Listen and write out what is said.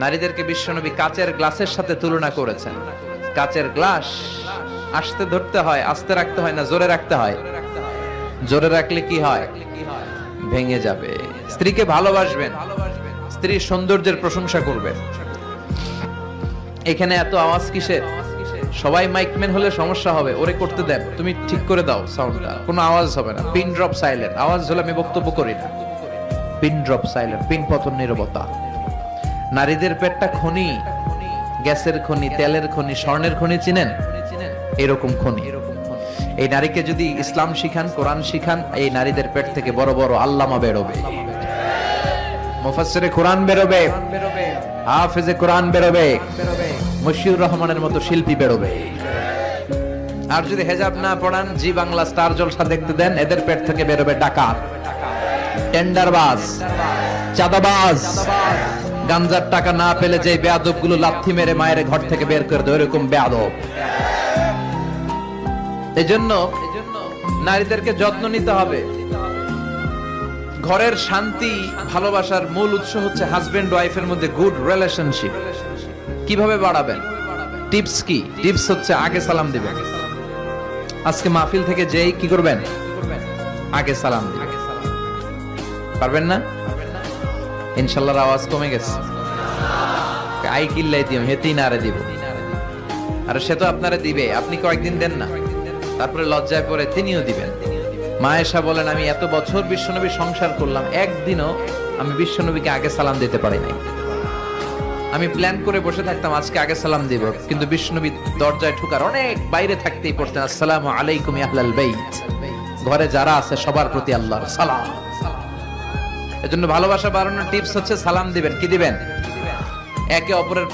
নারীদেরকে বিশ্বনবী কাচের গ্লাসের সাথে তুলনা করেছেন। কাচের গ্লাস আস্তে ধরতে হয়, আস্তে রাখতে হয় না জোরে রাখতে হয়? জোরে রাখলে কি হয়? ভেঙে যাবে। স্ত্রীকে ভালোবাসবেন, স্ত্রীর সৌন্দর্যের প্রশংসা করবেন। এখানে এত আওয়াজ কিসের? সবাই মাইকম্যান হলে সমস্যা হবে, ওরে করতে দেন, তুমি ঠিক করে দাও সাউন্ডটা, কোনো আওয়াজ হবে না। পিন ড্রপ সাইলেন্ট, আওয়াজ হলে আমি বক্তব্য করি না। পিন ড্রপ সাইলেন্ট, পিন পতন নীরবতা। নারীদের পেটটা খনি, গ্যাসের খনি, তেলের খনি, স্বর্ণের খনি, চিনেন? এরকম খনি। এই নারীকে যদি ইসলাম শিখান, কোরআন শিখান, এই নারীদের পেট থেকে বড় বড় আল্লামা বেরোবে, মুফাসসিরে কোরআন বেরোবে, হাফেজে কোরআন বেরোবে, মশিউর রহমানের মতো শিল্পী বেরোবে। আর যদি হেজাব না পড়ান, জি বাংলা স্টার জলসা দেখতে দেন, এদের পেট থেকে বেরোবে ডাকাত, টেন্ডারবাজ, চাঁদাবাজ। গাঞ্জার টাকা না পেলে যে বেয়াদব গুলো লাথি মেরে মায়ের ঘর থেকে বের করে দেয়, এরকম বেয়াদব। এজন্য নারীদেরকে যত্ন নিতে হবে। ঘরের শান্তি, ভালোবাসার মূল উৎস হচ্ছে হাজবেন্ড ওয়াইফের মধ্যে গুড রিলেশনশিপ। কিভাবে বাড়াবেন? টিপস কি? টিপস হচ্ছে আগে সালাম দিবেন। আজকে মাহফিল থেকে যেই কি করবেন? আগে সালাম দিবেন। পারবেন না? ইনশাআল্লাহর আওয়াজ কমে গেছে। আই কিল্লাই দিম, হেতেই না রে দিব। আর সে তো আপনারে দিবে, আপনি কয়েকদিন দেন না, তারপরে লজ্জায় পড়ে তিনিও দিবেন। মা আয়েশা বলেন, আমি এত বছর বিশ্বনবী সংসার করলাম, একদিনও আমি বিশ্বনবীকে আগে সালাম দিতে পারি নাই। আমি প্ল্যান করে বসে থাকতাম আজকে আগে সালাম দিব, কিন্তু বিশ্বনবী দরজায় ঠুকার অনেক বাইরে থাকতেই পড়তেন, আসসালামু আলাইকুম ইয়া আহলাল বাইত। ঘরে যারা আছে সবার প্রতি আল্লাহর সালাম। এজন্য ভালোবাসা বাড়ানোর টিপস হচ্ছে সালাম দিবেন। কি দিবেন? একে অপরের